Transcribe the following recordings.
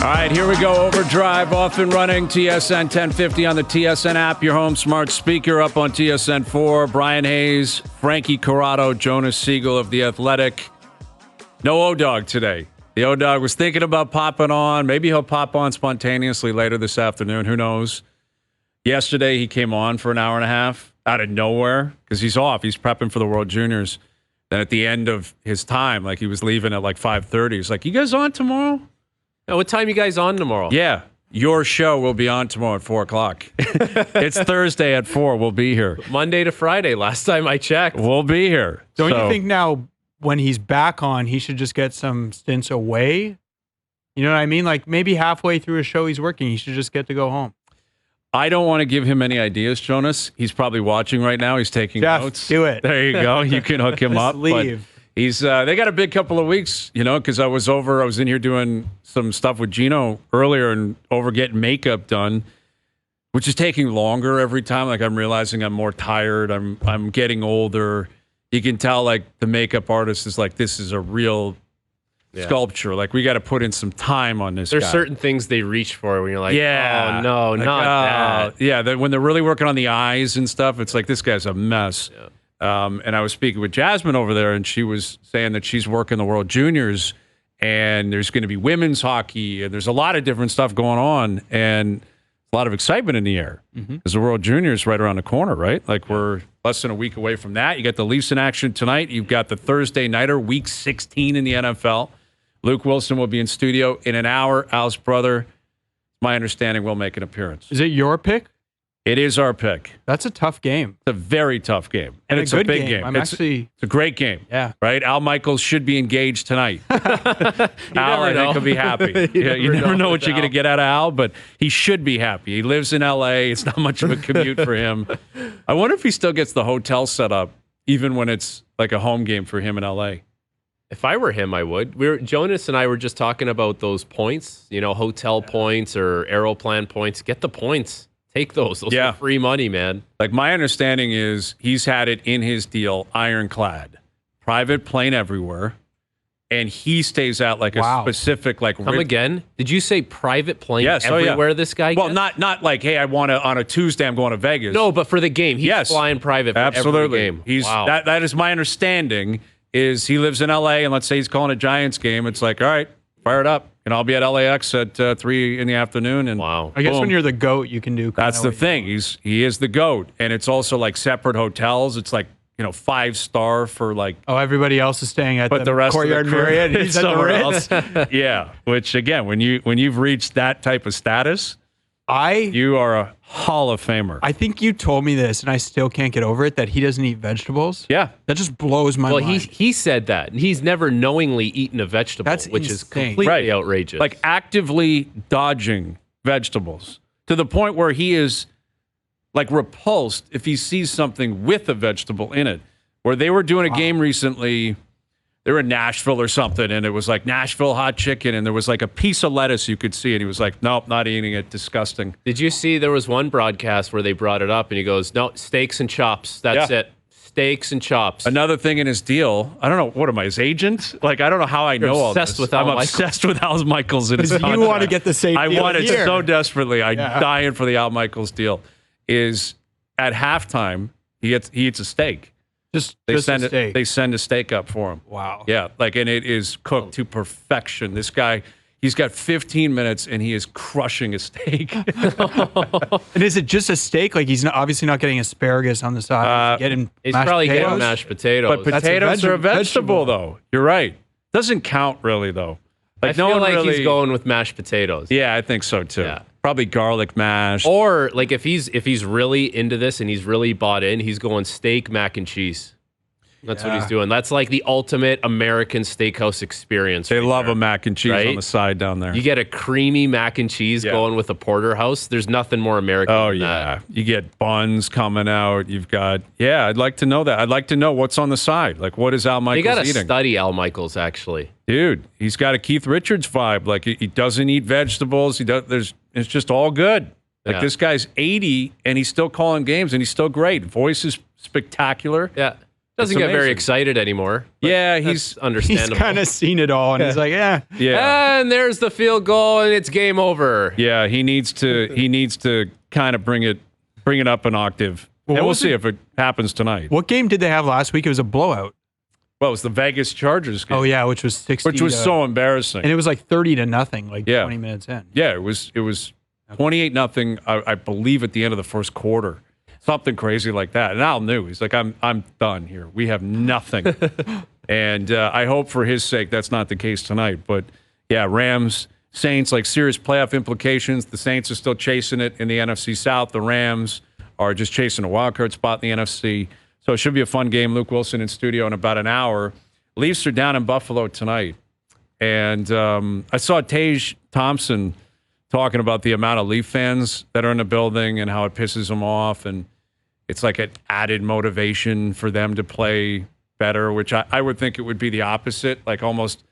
All right, here we go. Overdrive off and running. TSN 1050 on the TSN app. Your home smart speaker up on TSN 4. Bryan Hayes, Frankie, Corrado, Jonas, Siegel of The Athletic. No O-Dog today. The O-Dog was thinking about popping on. Maybe he'll pop on spontaneously later this afternoon. Who knows? Yesterday, he came on for an hour and a half out of nowhere because he's off. He's prepping for the World Juniors. Then at the end of his time, like he was leaving at like 5:30. He's like, you guys on tomorrow? What time you guys on tomorrow? Yeah, your show will be on tomorrow at 4 o'clock. It's Thursday at 4. We'll be here. Monday to Friday, last time I checked. We'll be here. Don't you think now when he's back on, he should just get some stints away? You know what I mean? Like maybe halfway through a show he's working, he should just get to go home. I don't want to give him any ideas, Jonas. He's probably watching right now. He's taking notes. Do it. There you go. You can hook him up. Leave. But he's they got a big couple of weeks, because I was in here doing some stuff with Gino earlier and over getting makeup done, which is taking longer every time. Like I'm realizing I'm more tired. I'm getting older. You can tell like the makeup artist is like, this is a real sculpture. Like we got to put in some time on this. There's guy. certain things they reach for when you're like, yeah, oh no, like, not that. Yeah, when they're really working on the eyes and stuff, it's like this guy's a mess. Yeah. And I was speaking with Jasmine over there, and she was saying that she's working the World Juniors, and there's going to be women's hockey, and there's a lot of different stuff going on, and a lot of excitement in the air because the World Juniors right around the corner, right? Like we're less than a week away from that. You got the Leafs in action tonight. You've got the Thursday nighter, Week 16 in the NFL. Luke Wilson will be in studio in an hour. Al's brother, my understanding, will make an appearance. Is it your pick? It is our pick. That's a tough game. It's a very tough game. And it's a a good big game. It's a great game. Yeah. Right? Al Michaels should be engaged tonight. Al, I think, will be happy. You never know what you're going to get out of Al, but he should be happy. He lives in L.A. It's not much of a commute for him. I wonder if he still gets the hotel set up, even when it's like a home game for him in L.A. If I were him, I would. Jonas and I were just talking about those points, hotel points or Aeroplan points. Get the points. Take those. Those are free money, man. Like my understanding is he's had it in his deal, ironclad, private plane everywhere, and he stays out like a specific like. Come again? Did you say private plane everywhere? This guy? Well, not like hey, I want to on a Tuesday. I'm going to Vegas. No, but for the game, he's flying private. For Absolutely, every game. He's that is my understanding. Is he lives in L.A. and let's say he's calling a Giants game. It's like, all right, fire it up. And I'll be at LAX at 3 in the afternoon. And I guess when you're the GOAT, you can do. That's the thing. He is the GOAT, and it's also like separate hotels. It's like 5-star for like. Oh, every else is staying at the rest Courtyard of the Marriott. He's at somewhere the else. Yeah, which again, when you've reached that type of status, you are a Hall of Famer. I think you told me this, and I still can't get over it, that he doesn't eat vegetables. Yeah. That just blows my mind. Well, he said that. He's never knowingly eaten a vegetable, which is completely outrageous. Like actively dodging vegetables to the point where he is like repulsed if he sees something with a vegetable in it. Where they were doing a game recently, they were in Nashville or something, and it was like Nashville hot chicken, and there was like a piece of lettuce you could see, and he was like, nope, not eating it, disgusting. Did you see there was one broadcast where they brought it up, and he goes, no, steaks and chops, that's it. Steaks and chops. Another thing in his deal, I don't know, what am I, his agent? Like, I don't know how I know all this. I'm obsessed with Al Michaels in his contract. You want to get the same deal want it here. so desperately. I'm dying for the Al Michaels deal. Is at halftime, he eats a steak. They send a steak up for him. Wow. Yeah, and it is cooked to perfection. This guy, he's got 15 minutes and he is crushing a steak. And is it just a steak? Like he's obviously not getting asparagus on the side. He's probably getting mashed potatoes. But potatoes are a vegetable, though. You're right. Doesn't count really, though. I feel like he's going with mashed potatoes. Yeah, I think so too. Yeah. Probably garlic mash. Or like if he's really into this and he's really bought in, he's going steak, mac and cheese. That's what he's doing. That's like the ultimate American steakhouse experience. They love a mac and cheese on the side down there. You get a creamy mac and cheese going with a porterhouse. There's nothing more American than that. You get buns coming out. You've got, I'd like to know that. I'd like to know what's on the side. Like, what is Al Michaels eating? You got to study Al Michaels, actually. Dude, he's got a Keith Richards vibe. Like, he doesn't eat vegetables. It's just all good. Like, this guy's 80, and he's still calling games, and he's still great. Voice is spectacular. Yeah. Doesn't get very excited anymore. Yeah, he's understandable. He's kind of seen it all, and he's like, yeah. And there's the field goal, and it's game over. Yeah, he needs to kind of bring it up an octave. And we'll see if it happens tonight. What game did they have last week? It was a blowout. Well, it was the Vegas Chargers game. Oh yeah, which was 60. Which was so embarrassing. And it was like 30-0, like 20 minutes in. Yeah, it was 28-0, I believe, at the end of the first quarter. Something crazy like that. And Al knew. He's like, I'm done here. We have nothing. And I hope for his sake that's not the case tonight. But yeah, Rams, Saints, like serious playoff implications. The Saints are still chasing it in the NFC South. The Rams are just chasing a wild card spot in the NFC. So it should be a fun game. Luke Wilson in studio in about an hour. Leafs are down in Buffalo tonight. And I saw Tage Thompson talking about the amount of Leaf fans that are in the building and how it pisses them off. And it's like an added motivation for them to play better, which I would think it would be the opposite, like almost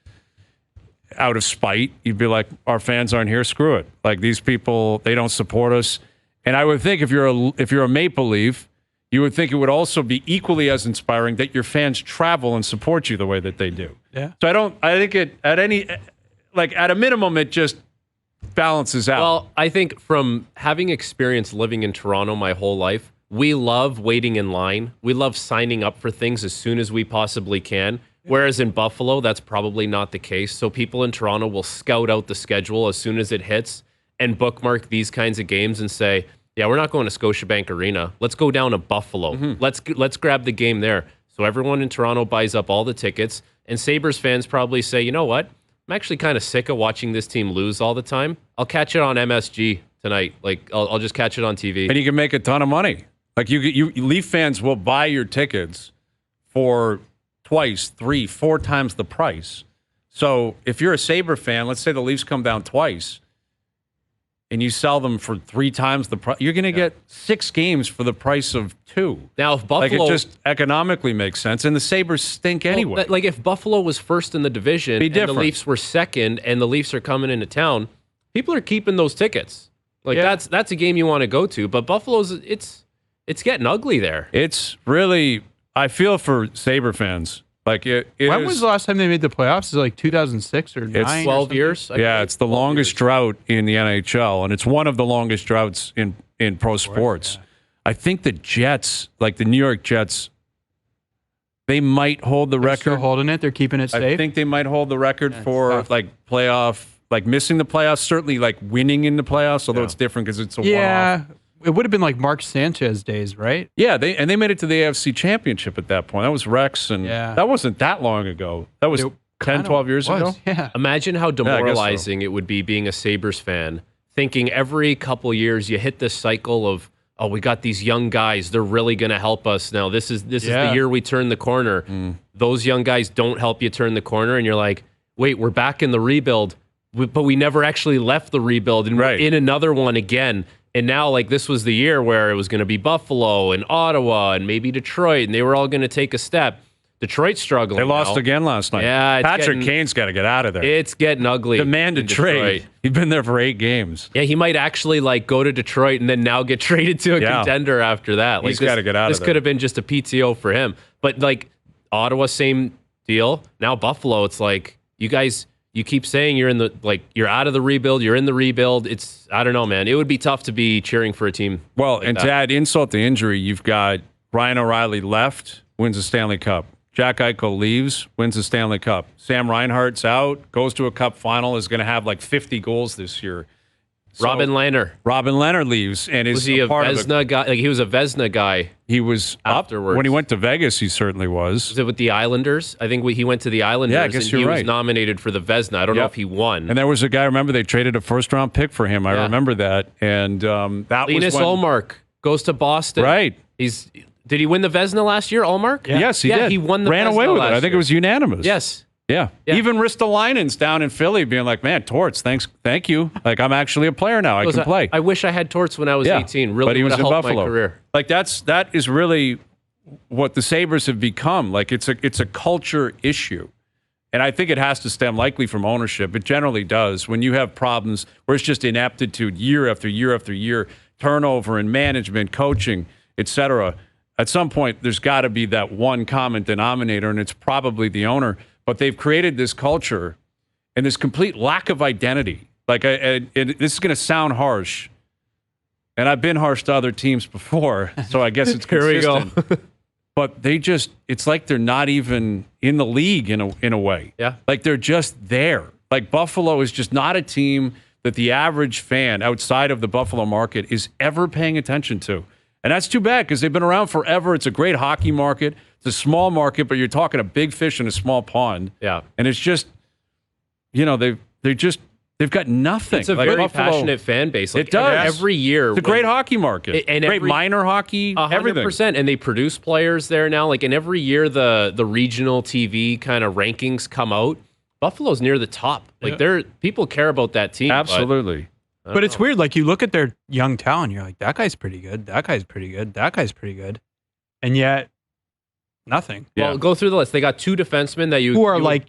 out of spite. You'd be like, our fans aren't here, screw it. Like these people, they don't support us. And I would think if you're a Maple Leaf, you would think it would also be equally as inspiring that your fans travel and support you the way that they do. Yeah. So I think it at a minimum, it just balances out. Well, I think from having experienced living in Toronto my whole life, we love waiting in line. We love signing up for things as soon as we possibly can. Whereas in Buffalo, that's probably not the case. So people in Toronto will scout out the schedule as soon as it hits and bookmark these kinds of games and say, yeah, we're not going to Scotiabank Arena. Let's go down to Buffalo. Let's grab the game there. So everyone in Toronto buys up all the tickets. And Sabres fans probably say, you know what? I'm actually kind of sick of watching this team lose all the time. I'll catch it on MSG tonight. Like, I'll just catch it on TV. And you can make a ton of money. Like, you Leaf fans will buy your tickets for twice, 3, 4 times the price. So if you're a Sabre fan, let's say the Leafs come down twice, and you sell them for 3 times the price, you're going to get 6 games for the price of 2. Now, if Buffalo... Like, it just economically makes sense, and the Sabres stink anyway. Like, if Buffalo was first in the division and the Leafs were second and the Leafs are coming into town, people are keeping those tickets. Like, that's a game you want to go to, but Buffalo's... It's getting ugly there. It's really... I feel for Sabre fans. Like when was the last time they made the playoffs? Is it like 2006 or 9? It's 12 years. It's the longest drought in the NHL, and it's one of the longest droughts in pro sports. Yeah. I think the Jets, like the New York Jets, they might hold the record. Still holding it. They're keeping it safe. I think they might hold the record for like playoff, like missing the playoffs. Certainly, like winning in the playoffs. Although it's different because it's a one-off. It would have been like Mark Sanchez days, right? Yeah, they made it to the AFC Championship at that point. That was Rex, and that wasn't that long ago. That was 10, 12 years ago. Yeah. Imagine how demoralizing it would be being a Sabres fan, thinking every couple years you hit this cycle of, oh, we got these young guys. They're really going to help us now. This is the year we turn the corner. Those young guys don't help you turn the corner, and you're like, wait, we're back in the rebuild, but we never actually left the rebuild, and we're in another one again. And now, like, this was the year where it was going to be Buffalo and Ottawa and maybe Detroit, and they were all going to take a step. Detroit's struggling. They lost again last night. Yeah, Patrick Kane's got to get out of there. It's getting ugly. Demand a trade. He's been there for 8 games. Yeah, he might actually like go to Detroit and then now get traded to a contender after that. Like, he's got to get out of there. This could have been just a PTO for him. But like Ottawa, same deal. Now Buffalo, it's like you guys. You keep saying you're you're out of the rebuild. You're in the rebuild. I don't know, man. It would be tough to be cheering for a team. Well, and to add insult to injury, you've got Ryan O'Reilly left, wins the Stanley Cup. Jack Eichel leaves, wins the Stanley Cup. Sam Reinhart's out, goes to a Cup final, is going to have like 50 goals this year. So, Robin Lehner leaves and is was he a part Vezina of guy? Like he was a Vezina guy. He was afterwards. When he went to Vegas, he certainly was. Was it with the Islanders? I think he went to the Islanders. Yeah, I guess and you're right. He was nominated for the Vezina. I don't know if he won. And there was a guy. Remember, they traded a first-round pick for him. I remember that. And that Linus was when Ullmark goes to Boston. Right. Did he win the Vezina last year? Ullmark? Yeah. Yes, he did. He won the Ran Vezina away with it. last I think year. it was unanimous. Yes. Yeah. Even Ristolainen's down in Philly being like, man, Torts, thank you. Like, I'm actually a player now. I can play. I wish I had Torts when I was 18. Really, but he was in Buffalo. My career. Like, that is really what the Sabres have become. Like, it's a culture issue. And I think it has to stem likely from ownership. It generally does. When you have problems where it's just ineptitude year after year after year, turnover in management, coaching, etc., at some point, there's got to be that one common denominator, and it's probably the owner. But they've created this culture and this complete lack of identity. Like, this is going to sound harsh, and I've been harsh to other teams before, so I guess it's consistent. Here we go. But it's like they're not even in the league in a way. Yeah. Like they're just there. Like Buffalo is just not a team that the average fan outside of the Buffalo market is ever paying attention to. And that's too bad because they've been around forever. It's a great hockey market. It's a small market, but you're talking a big fish in a small pond. Yeah. And it's just, they've got nothing. It's a like very Buffalo, passionate fan base. Like it does. Every year. It's a great hockey market. And great minor hockey, 100%, everything. and they produce players there now. Like, and every year the regional TV kind of rankings come out. Buffalo's near the top. Like, people care about that team. Absolutely. But it's weird. Like, you look at their young talent, you're like, that guy's pretty good. That guy's pretty good. That guy's pretty good. And yet, nothing. Well, go through the list. They got 2 defensemen that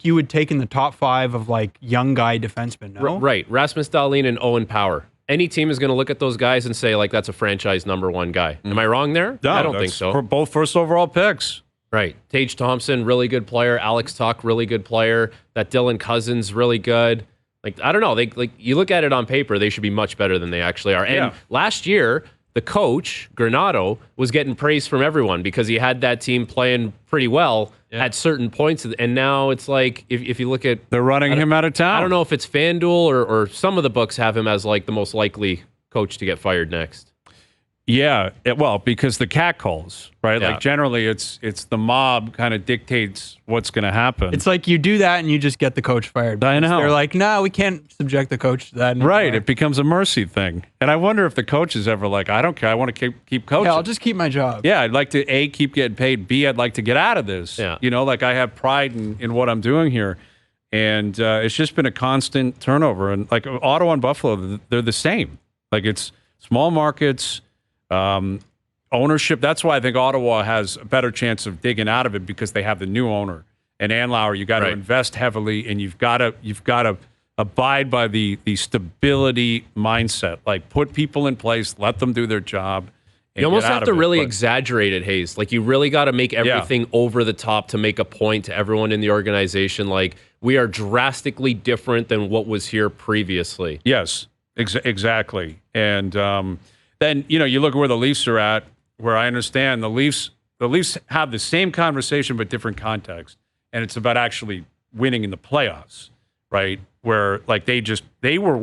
you would take in the top 5 of like young guy defensemen. No? Right. Rasmus Dahlin and Owen Power. Any team is going to look at those guys and say, like, that's a franchise number 1 guy. Am I wrong there? No, I don't think so. For both first overall picks. Right. Tage Thompson, really good player. Alex Tuck, really good player. That Dylan Cousins, really good. Like, I don't know. You look at it on paper, they should be much better than they actually are. And last year, the coach, Granato, was getting praise from everyone because he had that team playing pretty well at certain points. And now it's like, if you look at... They're running him out of town. I don't know if it's FanDuel or some of the books have him as like the most likely coach to get fired next. Yeah, because the cat calls, right? Yeah. Like generally it's the mob kind of dictates what's going to happen. It's like you do that and you just get the coach fired. I know. They're like, no, we can't subject the coach to that anymore. Right, it becomes a mercy thing. And I wonder if the coach is ever like, I don't care, I want to keep coaching. Yeah, I'll just keep my job. Yeah, I'd like to, A, keep getting paid, B, I'd like to get out of this. Yeah. Like I have pride in what I'm doing here. And it's just been a constant turnover. And like Ottawa and Buffalo, they're the same. Like it's small markets, ownership. That's why I think Ottawa has a better chance of digging out of it because they have the new owner. And Andlauer, you got to invest heavily, and you've got to abide by the stability mindset. Like put people in place, let them do their job. You almost have to really exaggerate it, Hayes. Like you really got to make everything over the top to make a point to everyone in the organization. Like we are drastically different than what was here previously. Yes, exactly. And then you look at where the Leafs are at. Where I understand the Leafs have the same conversation but different context, and it's about actually winning in the playoffs, right? Where like they were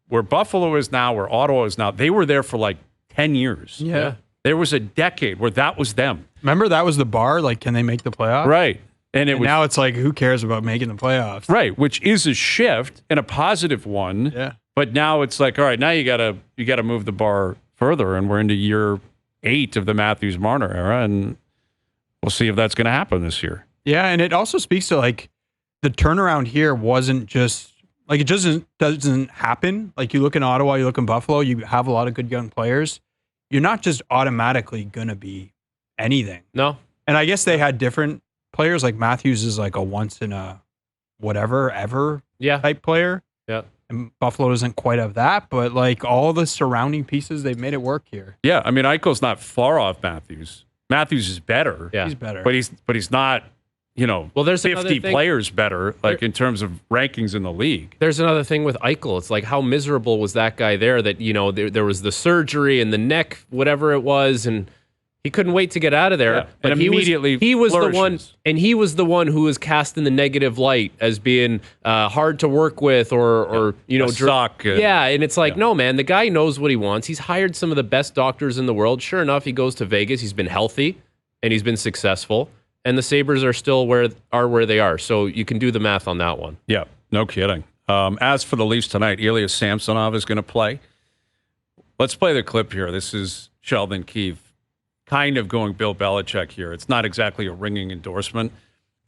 where Buffalo is now, where Ottawa is now. They were there for like 10 years. Yeah. There was a decade where that was them. Remember that was the bar? Like, can they make the playoffs? Right. And now it's like, who cares about making the playoffs? Right, which is a shift and a positive one. Yeah. But now it's like, all right, now you gotta move the bar further, and we're into year 8 of the Matthews-Marner era, and we'll see if that's going to happen this year. Yeah, and it also speaks to like the turnaround here wasn't just like it doesn't happen. Like you look in Ottawa, you look in Buffalo, you have a lot of good young players. You're not just automatically going to be anything. No. And I guess they had different players. Like Matthews is like a once in a whatever ever type player. Yeah. And Buffalo doesn't quite have that, but like all the surrounding pieces, they've made it work here. Yeah, I mean, Eichel's not far off Matthews. Matthews is better. Yeah. He's better. But he's not, well, there's 50 players better, like in terms of rankings in the league. There's another thing with Eichel. It's like, how miserable was that guy there that, there was the surgery and the neck, whatever it was, and he couldn't wait to get out of there. Yeah. But And immediately he was the one, flourishes. and he was the one who was cast in the negative light as being hard to work with or suck. And it's like, no, man, the guy knows what he wants. He's hired some of the best doctors in the world. Sure enough, he goes to Vegas. He's been healthy and he's been successful. And the Sabres are still where they are. So you can do the math on that one. Yeah, no kidding. As for the Leafs tonight, Ilya Samsonov is going to play. Let's play the clip here. This is Sheldon Keefe kind of going Bill Belichick here. It's not exactly a ringing endorsement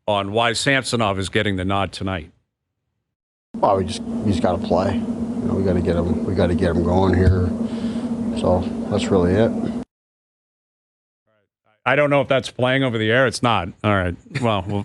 on why Samsonov is getting the nod tonight. Well, he's got to play. We got to get him. We got to get him going here. So that's really it. I don't know if that's playing over the air. It's not. All right. Well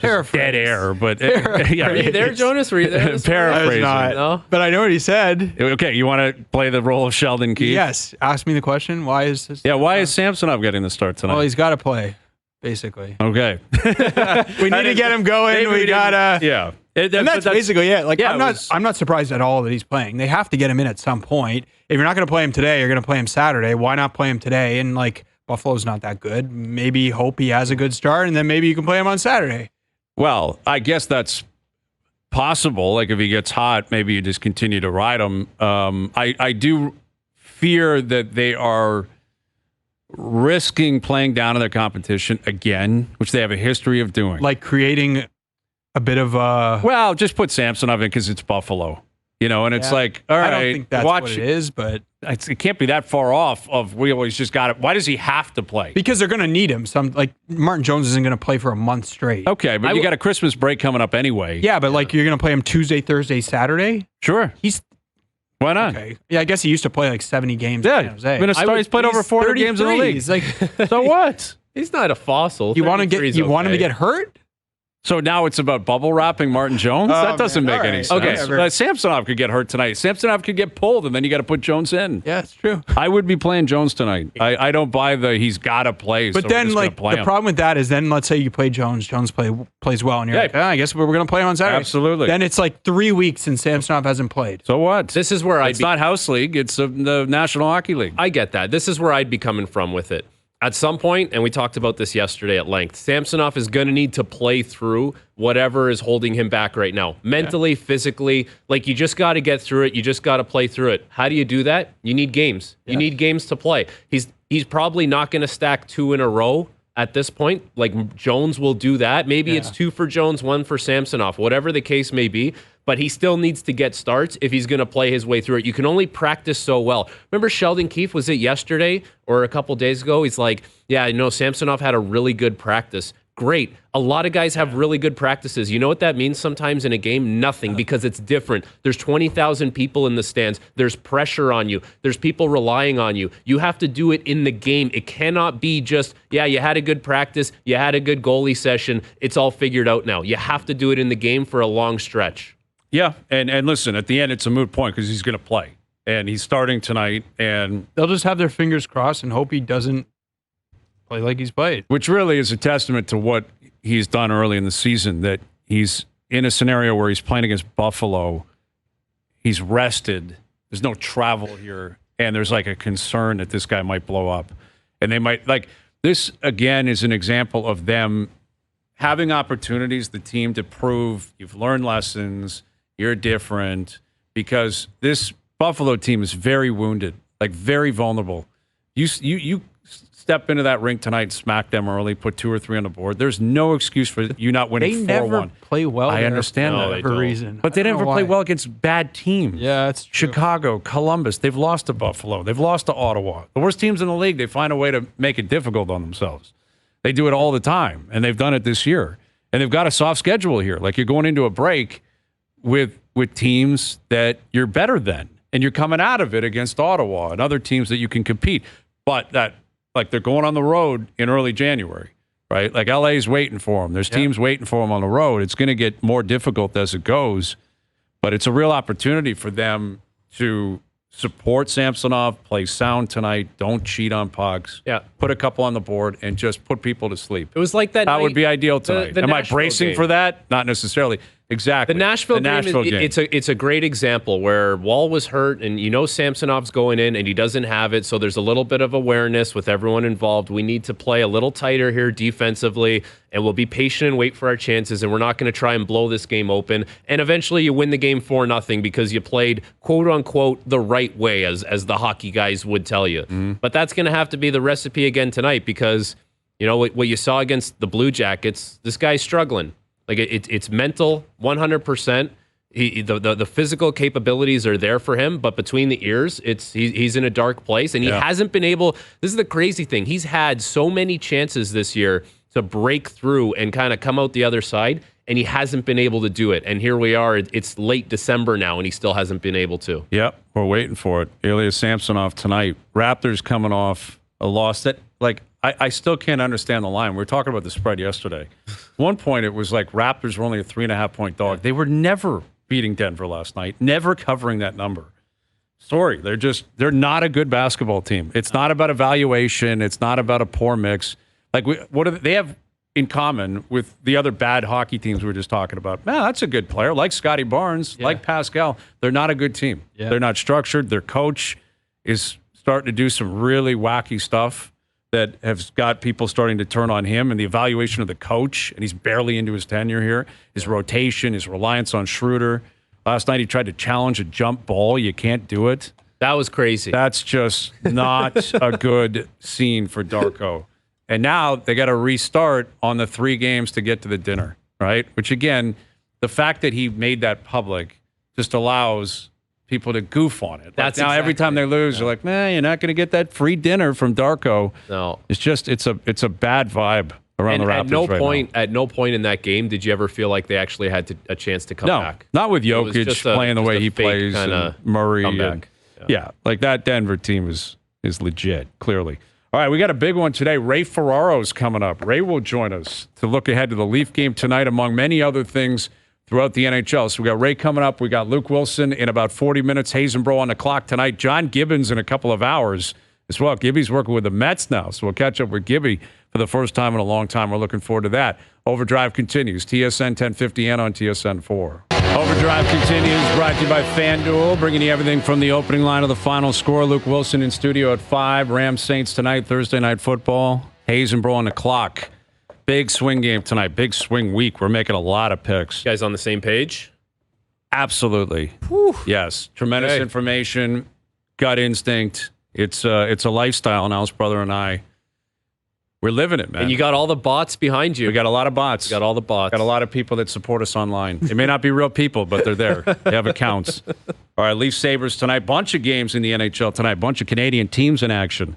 dead air, but yeah. Were you there, Jonas? Were you there? Paraphrasing. No? But I know what he said. Okay, you want to play the role of Sheldon Keefe? Yes. Ask me the question. Why is this? Yeah, why is Samsonov getting the start tonight? Well, he's got to play, basically. Okay. We need to get him going. We gotta. Yeah. And that's basically it. Like, yeah, I'm not surprised at all that he's playing. They have to get him in at some point. If you're not going to play him today, you're going to play him Saturday. Why not play him today? And like, Buffalo's not that good. Maybe hope he has a good start, and then maybe you can play him on Saturday. Well, I guess that's possible. Like, if he gets hot, maybe you just continue to ride him. I do fear that they are risking playing down to their competition again, which they have a history of doing. Like creating a bit of a... Well, just put Samsonov in because it's Buffalo. And it's like, all right, I don't think that's watch what it is, but... It can't be that far off of we always just got it. Why does he have to play? Because they're going to need him. Like Martin Jones isn't going to play for a month straight. Okay, but you got a Christmas break coming up anyway. Yeah, but like you're going to play him Tuesday, Thursday, Saturday? Sure. Why not? Okay. Yeah, I guess he used to play like 70 games in San Jose. He's played over 400 games in the league. He's like, so what? He's not a fossil. You want him to get hurt? So now it's about bubble wrapping Martin Jones? That doesn't make any sense. Okay. Samsonov could get hurt tonight. Samsonov could get pulled, and then you got to put Jones in. Yeah, it's true. I would be playing Jones tonight. I don't buy he's got to play. But then, like, the problem with that is then let's say you play Jones. Jones plays well, and you're like, I guess we're going to play him on Saturday. Absolutely. Then it's like 3 weeks since Samsonov hasn't played. So what? This is where it's not House League. It's the National Hockey League. I get that. This is where I'd be coming from with it. At some point, and we talked about this yesterday at length, Samsonov is going to need to play through whatever is holding him back right now. Mentally, physically, like you just got to get through it. You just got to play through it. How do you do that? You need games. You need games to play. He's probably not going to stack 2 in a row at this point. Like Jones will do that. Maybe it's 2 for Jones, 1 for Samsonov, whatever the case may be. But he still needs to get starts if he's going to play his way through it. You can only practice so well. Remember Sheldon Keefe, was it yesterday or a couple days ago? He's like, Samsonov had a really good practice. Great. A lot of guys have really good practices. You know what that means sometimes in a game? Nothing, because it's different. There's 20,000 people in the stands. There's pressure on you. There's people relying on you. You have to do it in the game. It cannot be just, you had a good practice, you had a good goalie session, it's all figured out now. You have to do it in the game for a long stretch. Yeah, and listen, at the end, it's a moot point because he's going to play. And he's starting tonight, and they'll just have their fingers crossed and hope he doesn't play like he's played. Which really is a testament to what he's done early in the season, that he's in a scenario where he's playing against Buffalo. He's rested. There's no travel here, and there's like a concern that this guy might blow up. And they might, this, again, is an example of them having opportunities, the team, to prove you've learned lessons, you're different, because this Buffalo team is very wounded, very vulnerable. You step into that rink tonight, smack them early, put 2 or 3 on the board. There's no excuse for you not winning 4-1. They never play well. I understand that for a reason. But they never play well against bad teams. Yeah, that's true. Chicago, Columbus, they've lost to Buffalo. They've lost to Ottawa. The worst teams in the league, they find a way to make it difficult on themselves. They do it all the time, and they've done it this year. And they've got a soft schedule here. Like, you're going into a break with teams that you're better than, and you're coming out of it against Ottawa and other teams that you can compete. But they're going on the road in early January, right? Like, LA's waiting for them. There's teams waiting for them on the road. It's going to get more difficult as it goes, but it's a real opportunity for them to support Samsonov, play sound tonight, don't cheat on pucks, put a couple on the board, and just put people to sleep. It was like that. That would be ideal tonight. Am I bracing for that? Not necessarily. Exactly. The Nashville game. It's a great example where Wall was hurt, and Samsonov's going in, and he doesn't have it, so there's a little bit of awareness with everyone involved. We need to play a little tighter here defensively, and we'll be patient and wait for our chances, and we're not going to try and blow this game open. And eventually you win the game 4-0 because you played, quote-unquote, the right way, as the hockey guys would tell you. Mm-hmm. But that's going to have to be the recipe again tonight because, what you saw against the Blue Jackets, this guy's struggling. Like, it's mental, 100%. The physical capabilities are there for him, but between the ears, he's in a dark place, and he hasn't been able. This is the crazy thing. He's had so many chances this year to break through and kind of come out the other side, and he hasn't been able to do it. And here we are. It's late December now, and he still hasn't been able to. Yep, we're waiting for it. Ilya Samsonov tonight. Raptors coming off a loss that, I still can't understand the line. We were talking about the spread yesterday. One point, it was like Raptors were only a 3.5-point dog. They were never beating Denver last night, never covering that number. Sorry, they're not a good basketball team. It's not about evaluation. It's not about a poor mix. Like, what do they have in common with the other bad hockey teams we were just talking about? Man, that's a good player. Like Scotty Barnes, like Pascal. They're not a good team. Yeah. They're not structured. Their coach is starting to do some really wacky stuff that has got people starting to turn on him, and the evaluation of the coach, and he's barely into his tenure here, his rotation, his reliance on Schroeder. Last night he tried to challenge a jump ball. You can't do it. That was crazy. That's just not a good scene for Darko. And now they got to restart on the 3 games to get to the dinner, right? Which, again, the fact that he made that public just allows people to goof on it. That's now every time they lose, they're like, man, you're not going to get that free dinner from Darko. No. It's just it's a bad vibe around the Raptors at no point in that game did you ever feel like they actually had a chance to come back. Not with Jokic playing the way he plays, and Murray. Like that Denver team is legit, clearly. All right, we got a big one today. Ray Ferraro is coming up. Ray will join us to look ahead to the Leaf game tonight, among many other things throughout the NHL. So we got Ray coming up. We got Luke Wilson in about 40 minutes. Hazenbrough on the clock tonight. John Gibbons in a couple of hours as well. Gibby's working with the Mets now, so we'll catch up with Gibby for the first time in a long time. We're looking forward to that. Overdrive continues. TSN 1050 and on TSN 4. Overdrive continues, brought to you by FanDuel, bringing you everything from the opening line of the final score. Luke Wilson in studio at 5. Rams Saints tonight, Thursday Night Football. Hazenbrough on the clock. Big swing game tonight, big swing week. We're making a lot of picks. You guys on the same page? Absolutely. Whew. Yes. Tremendous information, gut instinct. It's a lifestyle, and Al's brother and I, we're living it, man. And you got all the bots behind you. We got a lot of bots. Got all the bots. Got a lot of people that support us online. They may not be real people, but they're there. They have accounts. All right, Leaf Sabres tonight. Bunch of games in the NHL tonight. Bunch of Canadian teams in action.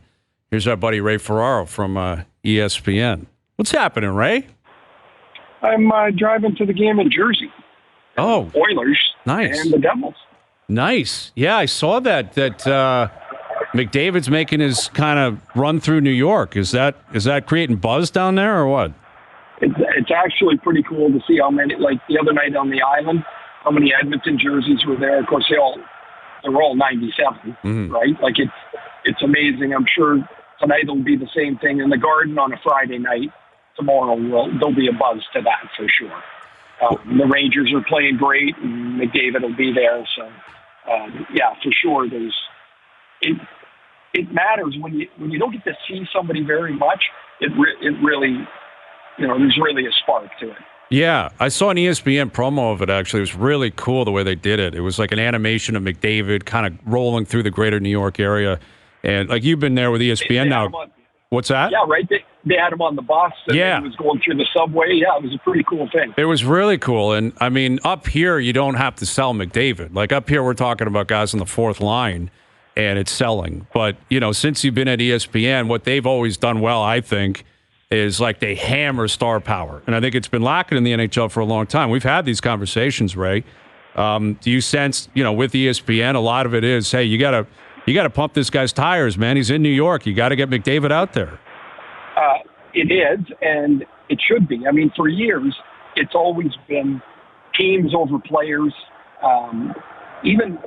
Here's our buddy Ray Ferraro from ESPN. What's happening, Ray? I'm driving to the game in Jersey. Oh, Oilers. Nice. And the Devils. Nice. Yeah, I saw that McDavid's making his kind of run through New York. Is that creating buzz down there or what? It's actually pretty cool to see how many, like the other night on the island, how many Edmonton jerseys were there. Of course, they're all 97, right? Like it's amazing. I'm sure tonight will be the same thing in the Garden on a Friday night. Tomorrow there'll be a buzz to that for sure. The Rangers are playing great, and McDavid will be there. So, for sure, it matters when you don't get to see somebody very much. It really, there's really a spark to it. Yeah, I saw an ESPN promo of it, actually. It was really cool the way they did it. It was like an animation of McDavid kind of rolling through the greater New York area. And like you've been there with ESPN now. What's that? Yeah, right. They had him on the bus. And he was going through the subway. Yeah, it was a pretty cool thing. It was really cool. And, I mean, up here, you don't have to sell McDavid. Like up here, we're talking about guys on the fourth line, and it's selling. But, since you've been at ESPN, what they've always done well, I think, is like they hammer star power. And I think it's been lacking in the NHL for a long time. We've had these conversations, Ray. Do you sense, with ESPN, a lot of it is, hey, you got to pump this guy's tires, man. He's in New York. You got to get McDavid out there. It is, and it should be. I mean, for years, it's always been teams over players. Even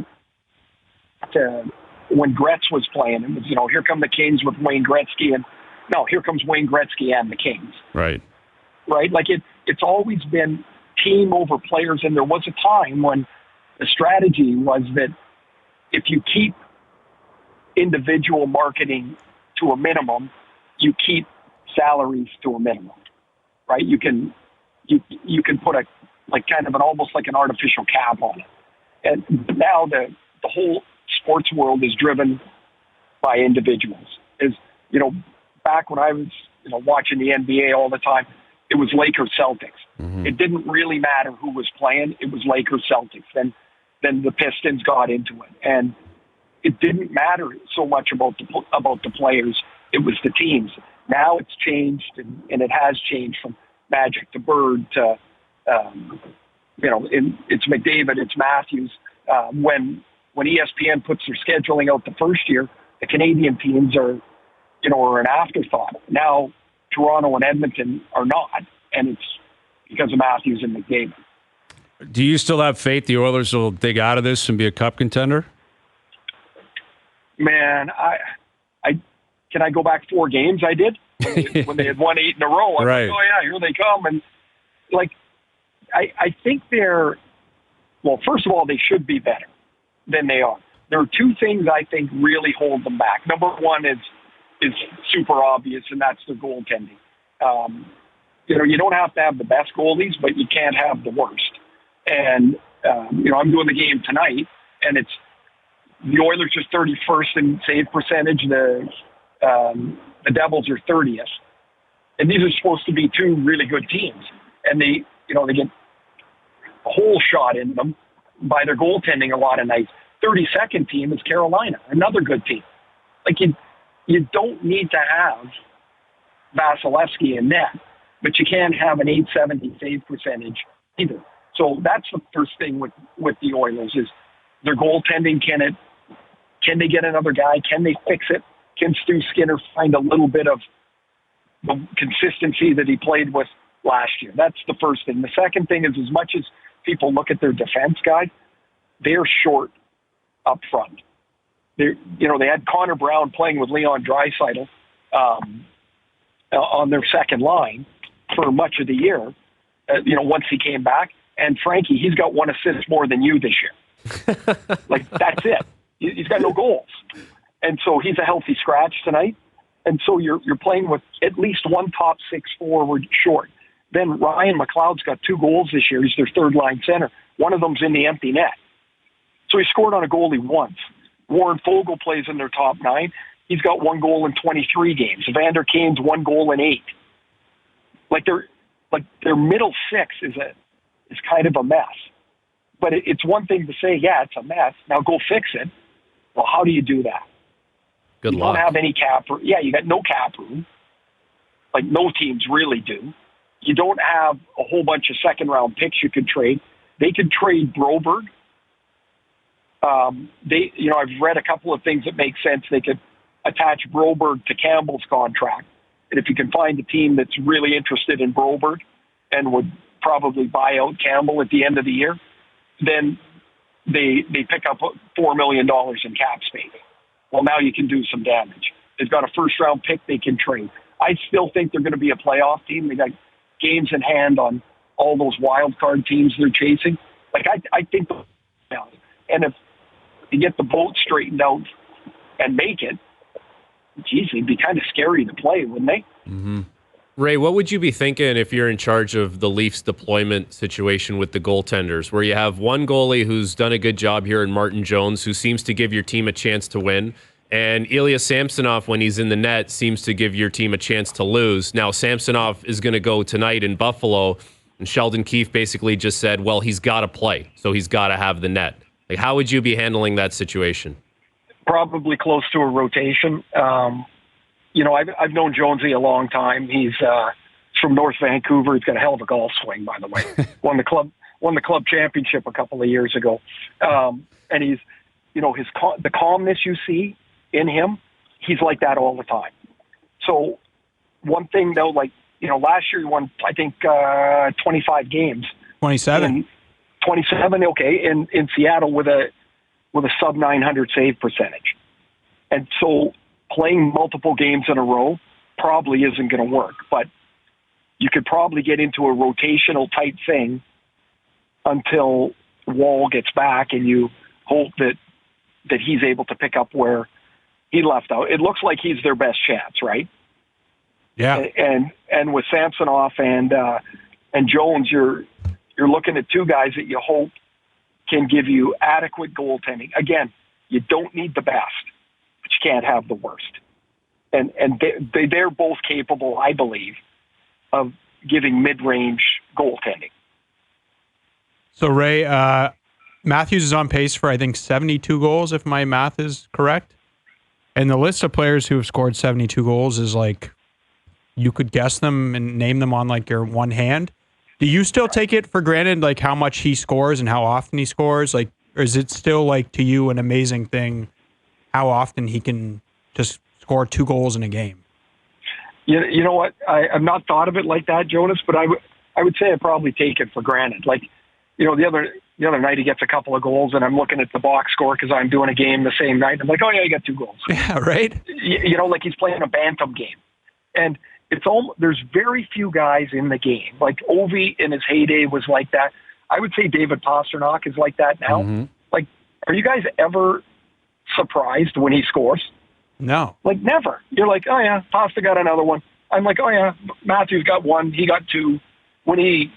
when Gretz was playing, it was, here come the Kings with Wayne Gretzky, and no, here comes Wayne Gretzky and the Kings. Right. Right? Like it's always been team over players, and there was a time when the strategy was that if you keep individual marketing to a minimum, you keep salaries to a minimum, right? You can put almost like an artificial cap on it. And now the whole sports world is driven by individuals. Back when I was, watching the NBA all the time, it was Lakers Celtics. Mm-hmm. It didn't really matter who was playing. It was Lakers Celtics. Then the Pistons got into it, and it didn't matter so much about the players. It was the teams. Now it's changed, and it has changed from Magic to Bird to, it's McDavid, it's Matthews. When ESPN puts their scheduling out the first year, the Canadian teams are, are an afterthought. Now, Toronto and Edmonton are not, and it's because of Matthews and McDavid. Do you still have faith the Oilers will dig out of this and be a cup contender? Man, I can I go back 4 games? I did when they had won 8 in a row. I'm Right. like, oh yeah, here they come, and like I think they're well. First of all, they should be better than they are. There are 2 things I think really hold them back. Number one is super obvious, and that's their goaltending. You don't have to have the best goalies, but you can't have the worst. And I'm doing the game tonight, and it's the Oilers are 31st in save percentage. The Devils are 30th, and these are supposed to be 2 really good teams, and they get a whole shot in them by their goaltending a lot of nights. 32nd team is Carolina, another good team. Like you don't need to have Vasilevsky in net, but you can't have an 870 save percentage either. So that's the first thing with the Oilers is their goaltending. Can they get another guy? Can they fix it? Can Stu Skinner find a little bit of the consistency that he played with last year? That's the first thing. The second thing is, as much as people look at their defense guy, they're short up front. They had Connor Brown playing with Leon Draisaitl on their second line for much of the year. Once he came back, and Frankie, he's got 1 assist more than you this year. Like that's it. He's got no goals, and so he's a healthy scratch tonight. And so you're playing with at least 1 top 6 forward short. Then Ryan McLeod's got 2 goals this year. He's their third line center. One of them's in the empty net. So he scored on a goalie once. Warren Fogle plays in their top 9. He's got 1 goal in 23 games. Evander Kane's 1 goal in 8. Their middle 6 is kind of a mess. But it's one thing to say, yeah, it's a mess. Now go fix it. Well, how do you do that? Good you luck. don't have any cap room. Yeah, you got no cap room. Like no teams really do. You don't have a whole bunch of second-round picks you could trade. They could trade Broberg. I've read a couple of things that make sense. They could attach Broberg to Campbell's contract. And if you can find a team that's really interested in Broberg and would probably buy out Campbell at the end of the year, then they pick up $4 million in cap space. Well, now you can do some damage. They've got a first-round pick they can trade. I still think they're going to be a playoff team. They got games in hand on all those wild card teams they're chasing. I think, and if you get the boat straightened out and make it, geez, it'd be kind of scary to play, wouldn't they? Mm-hmm. Ray, what would you be thinking if you're in charge of the Leafs deployment situation with the goaltenders, where you have one goalie who's done a good job here in Martin Jones, who seems to give your team a chance to win, and Ilya Samsonov, when he's in the net, seems to give your team a chance to lose. Now, Samsonov is going to go tonight in Buffalo, and Sheldon Keefe basically just said, well, he's got to play, so he's got to have the net. How would you be handling that situation? Probably close to a rotation. I've known Jonesy a long time. He's from North Vancouver. He's got a hell of a golf swing, by the way. won the club championship a couple of years ago. And he's, the calmness you see in him, he's like that all the time. So one thing though, last year he won, I think, 25 games. 27. 27, okay, in Seattle with a sub 900 save percentage. And so playing multiple games in a row probably isn't going to work, but you could probably get into a rotational type thing until Wall gets back, and you hope that he's able to pick up where he left out. It looks like he's their best chance, right? Yeah. And with Samsonov and Jones, you're looking at 2 guys that you hope can give you adequate goaltending. Again, you don't need the best, but you can't have the worst. And they're both capable, I believe, of giving mid-range goaltending. So, Ray, Matthews is on pace for, I think, 72 goals, if my math is correct. And the list of players who have scored 72 goals is you could guess them and name them on your one hand. Do you still take it for granted, how much he scores and how often he scores? Or is it still, to you, an amazing thing how often he can just score 2 goals in a game. You know what? I've not thought of it like that, Jonas, but I would say I probably take it for granted. Like, the other night he gets a couple of goals, and I'm looking at the box score because I'm doing a game the same night. I'm like, oh yeah, he got 2 goals. Yeah, right. Like he's playing a bantam game, and there's very few guys in the game. Like Ovi in his heyday was like that. I would say David Pastrnak is like that now. Mm-hmm. Like, are you guys ever surprised when he scores? No. Like, never. You're like, oh yeah, Pasta got another one. I'm like, oh yeah, Matthews got 1, he got 2. When he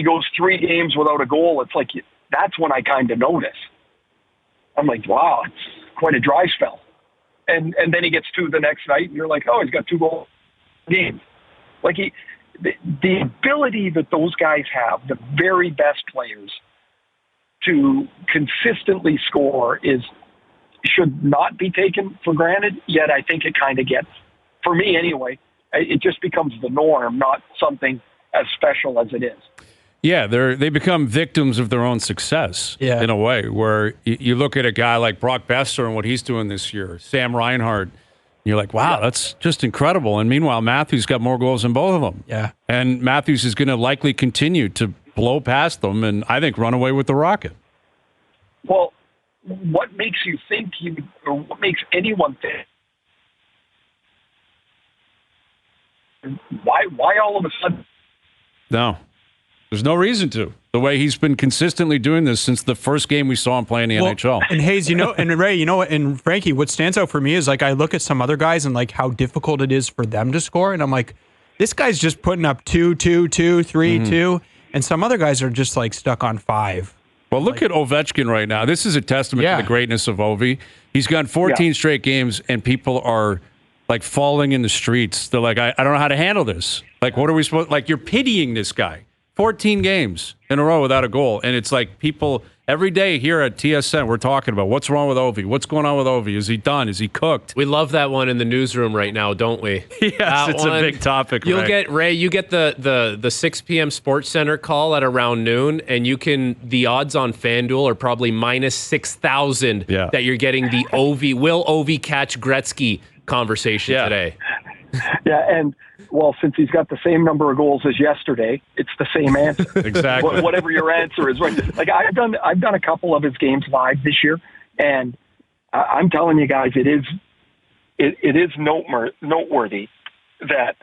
goes 3 games without a goal, it's like, that's when I kind of notice. I'm like, wow, it's quite a dry spell. And then he gets 2 the next night, and you're like, oh, he's got 2 goals a game. Like, the ability that those guys have, the very best players, to consistently score should not be taken for granted, yet I think it kind of gets, for me anyway, it just becomes the norm, not something as special as it is. Yeah, they become victims of their own success in a way, where you look at a guy like Brock Besser and what he's doing this year, Sam Reinhart, and you're like, wow, that's just incredible. And meanwhile, Matthews got more goals than both of them. Yeah. And Matthews is going to likely continue to blow past them and I think run away with the Rocket. Well, what makes you think or what makes anyone think? Why all of a sudden? No, there's no reason to. The way he's been consistently doing this since the first game we saw him play in the NHL. And Hayes, and Ray, and Frankie, what stands out for me is like I look at some other guys and like how difficult it is for them to score, and I'm like, this guy's just putting up 2, 2, 2, 3, 2, and some other guys are just like stuck on 5. Well, look at Ovechkin right now. This is a testament to the greatness of Ovi. He's gone 14 straight games, and people are like falling in the streets. They're like, I don't know how to handle this. Like, what are we supposed? Like, you're pitying this guy. 14 games in a row without a goal, and it's like people every day here at TSN we're talking about what's wrong with Ovi. What's going on with Ovi? Is he done? Is he cooked? We love that one in the newsroom right now, don't we? Yes, it's a big topic. You get the 6 p.m. Sports Center call at around noon, and the odds on FanDuel are probably minus 6,000 that you're getting the will Ovi catch Gretzky conversation today. Yeah, and well, since he's got the same number of goals as yesterday, it's the same answer. Exactly. Whatever your answer is, right? Like I've done a couple of his games live this year, and I'm telling you guys, it is noteworthy that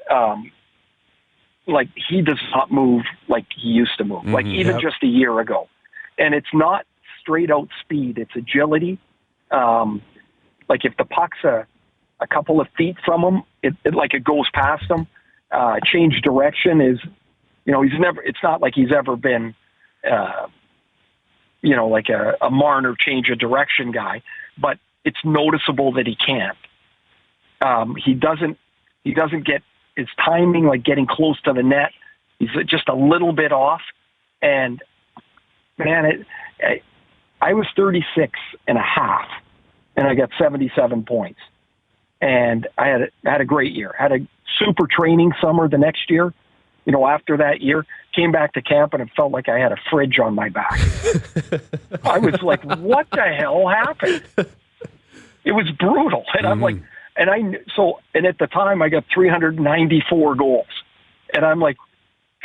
like he does not move like he used to move, like even just a year ago, and it's not straight out speed; it's agility. Like if the puck's a couple of feet from him, it goes past him. Change direction is, it's not like he's ever been, like a Marner change of direction guy, but it's noticeable that he can't. He doesn't get his timing, like getting close to the net. He's just a little bit off. And man, I was 36 and a half and I got 77 points. And I had a great year. Had a super training summer the next year. After that year, came back to camp and it felt like I had a fridge on my back. I was like, "What the hell happened?" It was brutal, and I'm like, and at the time I got 394 goals, and I'm like,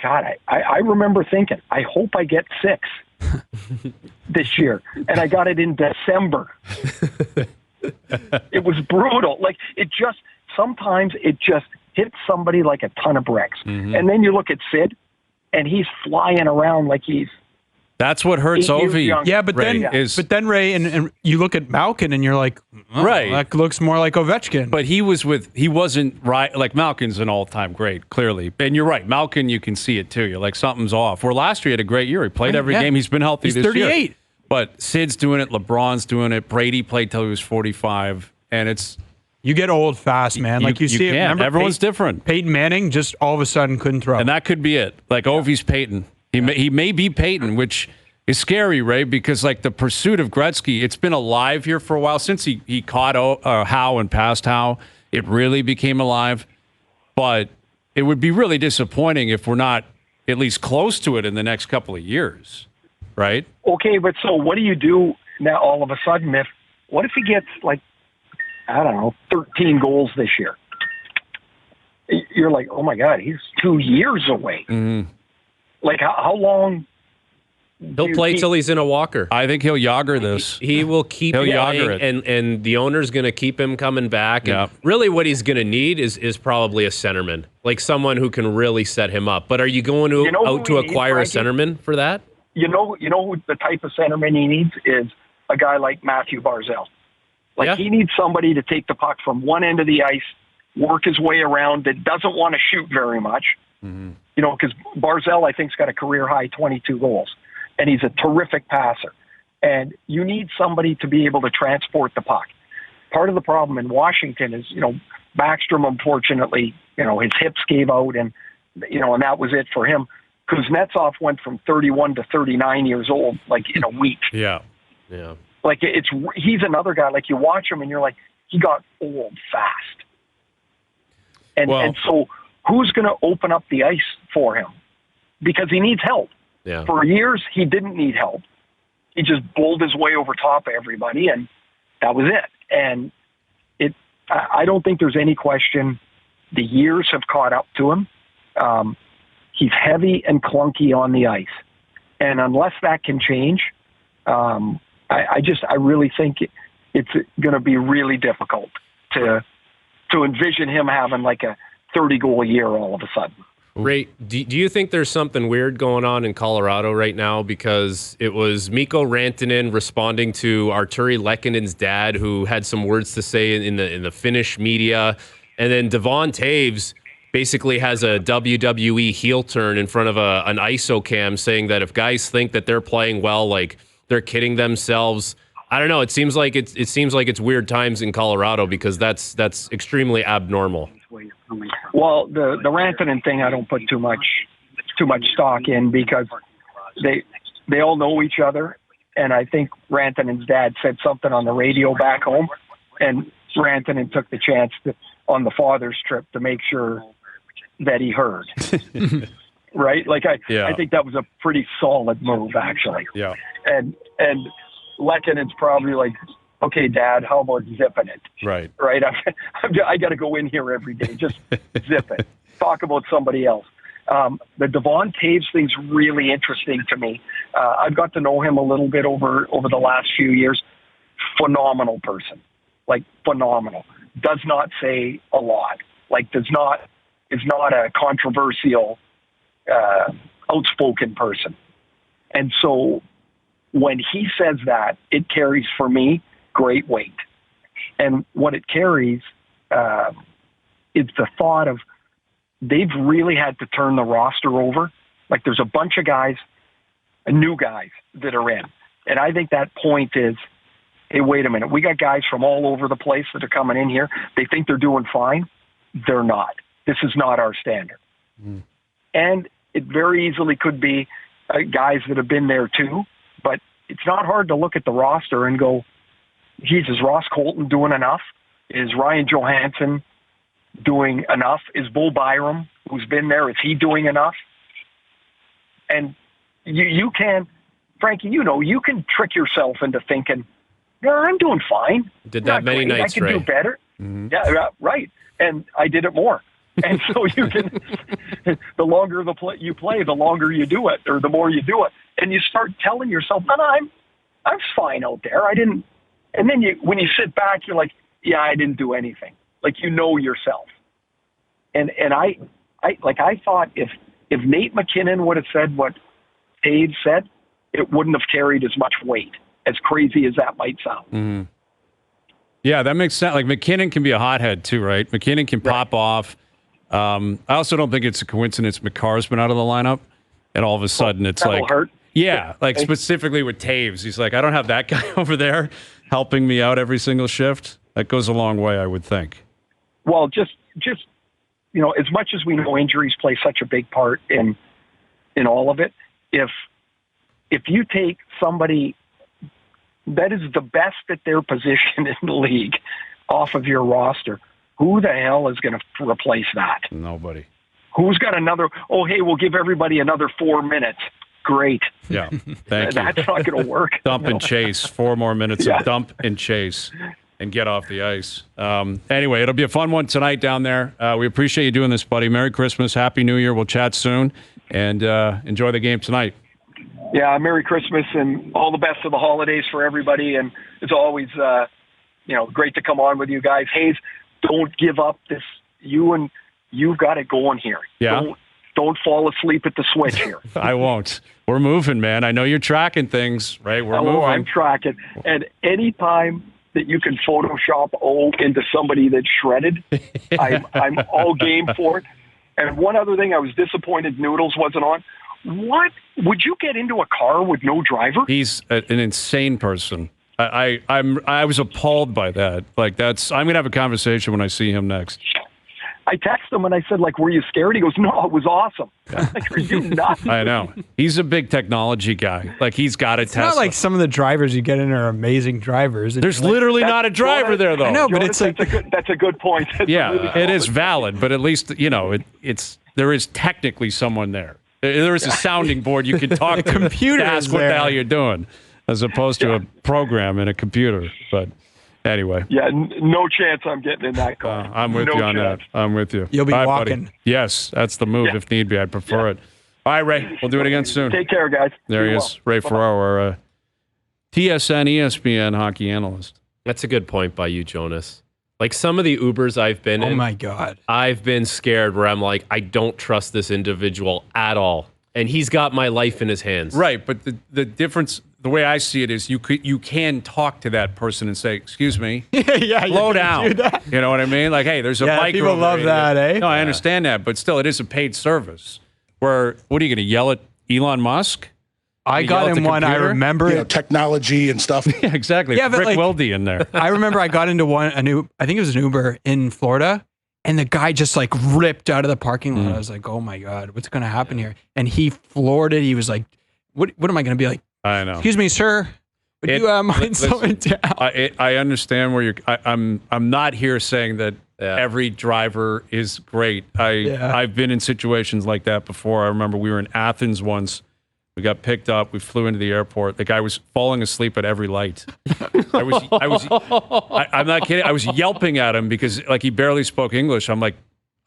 God, I remember thinking, I hope I get 6 this year, and I got it in December. It was brutal. Like sometimes it just hits somebody like a ton of bricks. And then you look at Sid and he's flying around like he's. That's what hurts Ovi. Yeah, but then Ray and you look at Malkin and you're like, right, that looks more like Ovechkin. But he wasn't right. Like Malkin's an all-time great, clearly. And you're right, Malkin, you can see it too. You're like something's off. Where last year he had a great year. He played every game. He's been healthy this 38. year. But Sid's doing it. LeBron's doing it. Brady played till he was 45, and it's. You get old fast, man. Like you see it. Remember everyone's different. Peyton Manning just all of a sudden couldn't throw. And that could be it. Like Ovi's Peyton. He may be Peyton, which is scary, Ray, because like the pursuit of Gretzky, it's been alive here for a while. Since he caught Howe and passed Howe, it really became alive. But it would be really disappointing if we're not at least close to it in the next couple of years, right? Okay, but so what do you do now all of a sudden what if he gets like I don't know, 13 goals this year. You're like, oh my God, he's 2 years away. Mm-hmm. Like, how long? He'll play till he's in a walker. I think he'll Yager this. He will keep He'll playing, Yager it. and the owner's going to keep him coming back. Yeah. And really what he's going to need is probably a centerman, like someone who can really set him up. But are you going to out to acquire a centerman for that? You know who the type of centerman he needs is a guy like Matthew Barzal. Like, he needs somebody to take the puck from one end of the ice, work his way around, that doesn't want to shoot very much. Mm-hmm. You know, because Barzal, I think, has got a career-high 22 goals, and he's a terrific passer. And you need somebody to be able to transport the puck. Part of the problem in Washington is, Backstrom, unfortunately, his hips gave out, and that was it for him. Kuznetsov went from 31 to 39 years old, like, in a week. Yeah. Like, he's another guy, like, you watch him and you're like, he got old fast. And so who's going to open up the ice for him? Because he needs help. Yeah. For years, he didn't need help. He just bowled his way over top of everybody, and that was it. And I don't think there's any question the years have caught up to him. He's heavy and clunky on the ice. And unless that can change, I really think it's going to be really difficult to envision him having like a 30-goal year all of a sudden. Ray, do you think there's something weird going on in Colorado right now? Because it was Mikko Rantanen responding to Arturi Lekkonen's dad, who had some words to say in the Finnish media, and then Devon Toews basically has a WWE heel turn in front of an ISO cam, saying that if guys think that they're playing well, like they're kidding themselves. I don't know. It seems like it's weird times in Colorado, because that's extremely abnormal. Well, the Rantanen thing, I don't put too much stock in, because they all know each other, and I think Rantanen's dad said something on the radio back home, and Rantanen took the chance on the father's trip to make sure that he heard. Right? Like, I think that was a pretty solid move, actually. Yeah. And Lekkonen's probably like, okay, Dad, how about zipping it? Right. Right? I got to go in here every day. Just zip it. Talk about somebody else. The Devon Toews thing's really interesting to me. I've got to know him a little bit over the last few years. Phenomenal person. Like, phenomenal. Does not say a lot. Like, is not a controversial, outspoken person. And so when he says that, it carries, for me, great weight. And what it carries is the thought of they've really had to turn the roster over. Like, there's a bunch of guys, new guys, that are in. And I think that point is, hey, wait a minute. We got guys from all over the place that are coming in here. They think they're doing fine. They're not. This is not our standard. And it very easily could be guys that have been there too. But it's not hard to look at the roster and go, geez, is Ross Colton doing enough? Is Ryan Johansson doing enough? Is Bo Byram, who's been there, is he doing enough? And you can, Frankie, you can trick yourself into thinking, yeah, I'm doing fine. Did that many nights, I can do better. Mm-hmm. Yeah, right. And I did it more. And so you can, the longer you play, the longer you do it, or the more you do it. And you start telling yourself, no, I'm fine out there. I didn't. And then when you sit back, you're like, yeah, I didn't do anything. Like, yourself. And I thought if Nate McKinnon would have said what Dave said, it wouldn't have carried as much weight, as crazy as that might sound. Mm-hmm. Yeah, that makes sense. Like, McKinnon can be a hothead too, right? McKinnon can pop off. I also don't think it's a coincidence McCarr's been out of the lineup, and all of a sudden it's that'll like, hurt. Yeah, like specifically with Toews, he's like, I don't have that guy over there helping me out every single shift. That goes a long way, I would think. Well, just as much as we know injuries play such a big part in all of it, if you take somebody that is the best at their position in the league off of your roster, who the hell is going to replace that? Nobody. Who's got another, hey, we'll give everybody another 4 minutes. Great. Yeah, thank you. That's not going to work. Dump and chase. 4 more minutes of dump and chase. and get off the ice. Anyway, it'll be a fun one tonight down there. We appreciate you doing this, buddy. Merry Christmas. Happy New Year. We'll chat soon. And enjoy the game tonight. Yeah, Merry Christmas and all the best of the holidays for everybody. And it's always, great to come on with you guys. Hayes, don't give up this. You've got it going here. Yeah. Don't fall asleep at the switch here. I won't. We're moving, man. I know you're tracking things, right? We're moving. I'm tracking. And any time that you can Photoshop into somebody that's shredded, I'm all game for it. And one other thing, I was disappointed Noodles wasn't on. What? Would you get into a car with no driver? He's an insane person. I was appalled by that. Like I'm gonna have a conversation when I see him next. I texted him and I said, were you scared? He goes, no, it was awesome. Like, are you nuts? I know. He's a big technology guy. Like, he's got a Tesla. Not like some of the drivers you get in are amazing drivers. There's literally not a driver there, though. I know, but Jonas, that's a good point. It is valid, but at least, there is technically someone there. There is a sounding board you can talk to. Computer to ask what the hell you're doing, as opposed to a program in a computer. But anyway. Yeah, no chance I'm getting in that car. I'm with you on that. I'm with you. You'll be All right, walking. buddy. Yes, that's the move if need be. I'd prefer it. All right, Ray. We'll do it again soon. Take care, guys. There he is, Ray Ferraro, our TSN ESPN hockey analyst. That's a good point by you, Jonas. Like some of the Ubers I've been in. Oh, my God. I've been scared where I'm like, I don't trust this individual at all. And he's got my life in his hands. Right, but the difference, the way I see it is you can talk to that person and say, excuse me, slow down. You know what I mean? Like, hey, there's a bike people over love here. that, eh? No, I understand that, but still, it is a paid service. Where, what are you going to yell at Elon Musk? I got in one, I remember. Technology and stuff. Yeah, exactly. Yeah, but Rick Wilde in there. I remember I got into I think it was an Uber in Florida, and the guy just like ripped out of the parking lot. I was like, oh my God, what's going to happen here? And he floored it. He was like, what am I going to be like? I know. Excuse me, sir. Would you mind slowing down? I understand where I'm not here saying that every driver is great. I've been in situations like that before. I remember we were in Athens once. We got picked up. We flew into the airport. The guy was falling asleep at every light. I'm not kidding. I was yelping at him because like he barely spoke English. I'm like,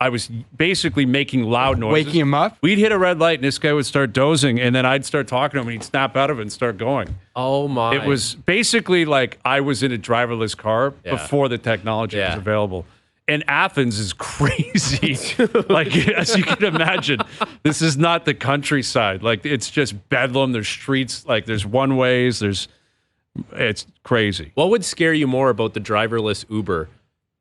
I was basically making loud noises. Waking him up? We'd hit a red light and this guy would start dozing and then I'd start talking to him and he'd snap out of it and start going. Oh my. It was basically like I was in a driverless car before the technology was available. And Athens is crazy. Like, as you can imagine, this is not the countryside. Like, it's just bedlam. There's streets. Like, there's one-ways. It's crazy. What would scare you more about the driverless Uber?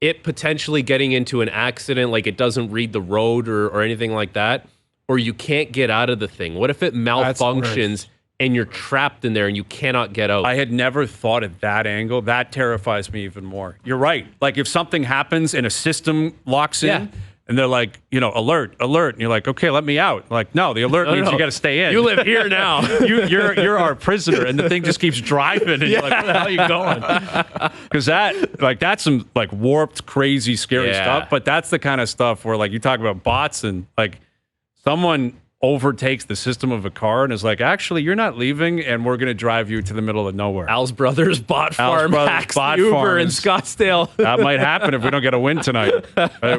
It potentially getting into an accident, like it doesn't read the road or anything like that? Or you can't get out of the thing? What if it malfunctions and you're trapped in there and you cannot get out? I had never thought at that angle. That terrifies me even more. You're right. Like if something happens and a system locks in and they're like, alert, and you're like, okay, let me out. Like, no, the alert means you got to stay in. You live here now. You're our prisoner, and the thing just keeps driving, and you're like, where the hell are you going? Because that's some like warped, crazy, scary stuff. But that's the kind of stuff where like you talk about bots and like someone overtakes the system of a car and is like, actually, you're not leaving, and we're going to drive you to the middle of nowhere. Al's Brothers bot farm hacks the Uber in Scottsdale. That might happen if we don't get a win tonight.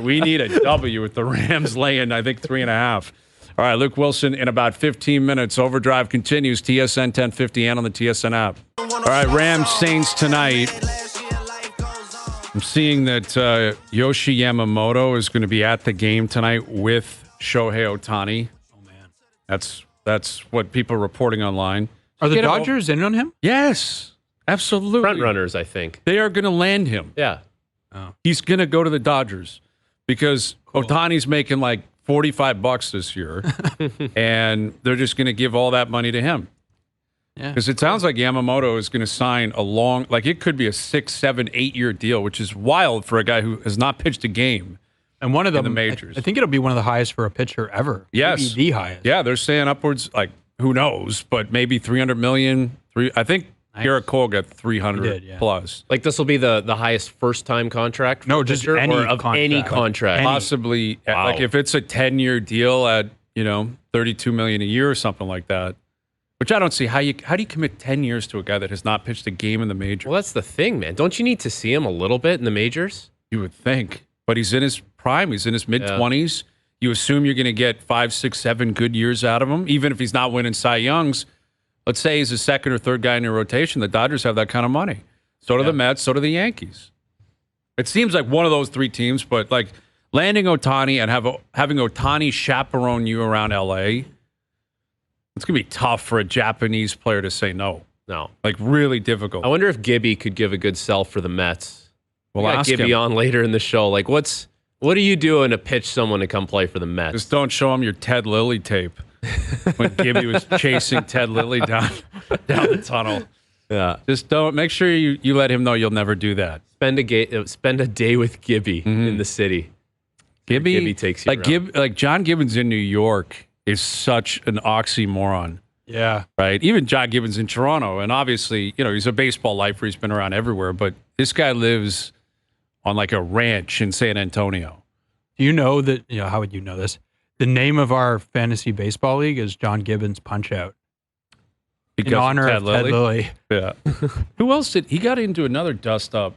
We need a W with the Rams laying, I think, 3.5. All right, Luke Wilson in about 15 minutes. Overdrive continues, TSN 1050 and on the TSN app. All right, Rams Saints tonight. I'm seeing that Yoshi Yamamoto is going to be at the game tonight with Shohei Ohtani. That's what people are reporting online. Are the Dodgers in on him? Yes, absolutely. Front runners, I think. They are going to land him. Yeah. Oh. He's going to go to the Dodgers because Ohtani's making like $45 this year, and they're just going to give all that money to him. Yeah. Because it sounds like Yamamoto is going to sign it could be a 6, 7, 8-year deal, which is wild for a guy who has not pitched a game. And one of them, the majors. I think it'll be one of the highest for a pitcher ever. Yes. Maybe the highest. Yeah, they're saying upwards, like, who knows, but maybe $300 million. I think Garrett Cole got 300 plus. Like this will be the highest first-time contract? For just pitcher, any or of contract. any contract. Possibly, like if it's a 10-year deal at, $32 million a year or something like that, Which I don't see. How do you commit 10 years to a guy that has not pitched a game in the majors? Well, that's the thing, man. Don't you need to see him a little bit in the majors? You would think. But he's in his prime. He's in his mid-20s. You assume you're going to get 5, 6, 7 good years out of him, even if he's not winning Cy Youngs. Let's say he's a second or third guy in your rotation. The Dodgers have that kind of money. So do the Mets. So do the Yankees. It seems like one of those three teams, but like landing Ohtani and having Ohtani chaperone you around L.A., it's going to be tough for a Japanese player to say no. No. Like, really difficult. I wonder if Gibby could give a good sell for the Mets. We'll ask Gibby him on later in the show. Like, what are you doing to pitch someone to come play for the Mets? Just don't show him your Ted Lilly tape when Gibby was chasing Ted Lilly down the tunnel. Yeah. Just don't. Make sure you let him know you'll never do that. Spend a day with Gibby in the city. Gibby takes you around. Like John Gibbons in New York is such an oxymoron. Yeah. Right? Even John Gibbons in Toronto. And obviously, he's a baseball lifer. He's been around everywhere. But this guy lives on like a ranch in San Antonio. Do you know that, how would you know this? The name of our fantasy baseball league is John Gibbons Punch-Out. Because in honor of Ted Lilly. Yeah. Who else he got into another dust-up.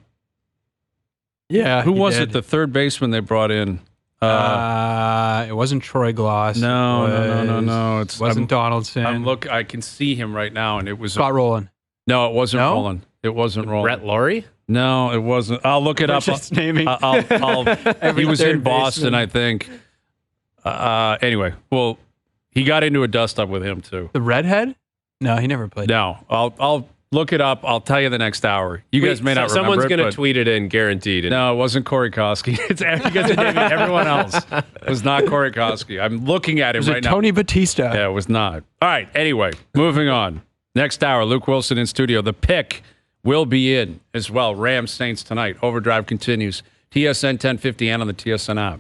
Yeah. Who was it? The third baseman they brought in? It wasn't Troy Gloss. No. It wasn't Donaldson. I can see him right now, and it was Scott Rowland. No, it wasn't Rowland. It wasn't Rowland. Brett Laurie? No, it wasn't. I'll look it up. Just naming. He was in Boston, I think. Anyway, well, he got into a dust-up with him too. The redhead? No, he never played. No, I'll look it up. I'll tell you the next hour. You guys may not remember. Someone's going to but tweet it in, guaranteed. No, it wasn't Corey Koski. It's you guys are naming everyone else. It was not Corey Koski. I'm looking at him right now. Tony Batista. Yeah, it was not. All right. Anyway, moving on. Next hour, Luke Wilson in studio. The pick will be in as well. Rams Saints tonight. Overdrive continues. TSN 1050 and on the TSN app.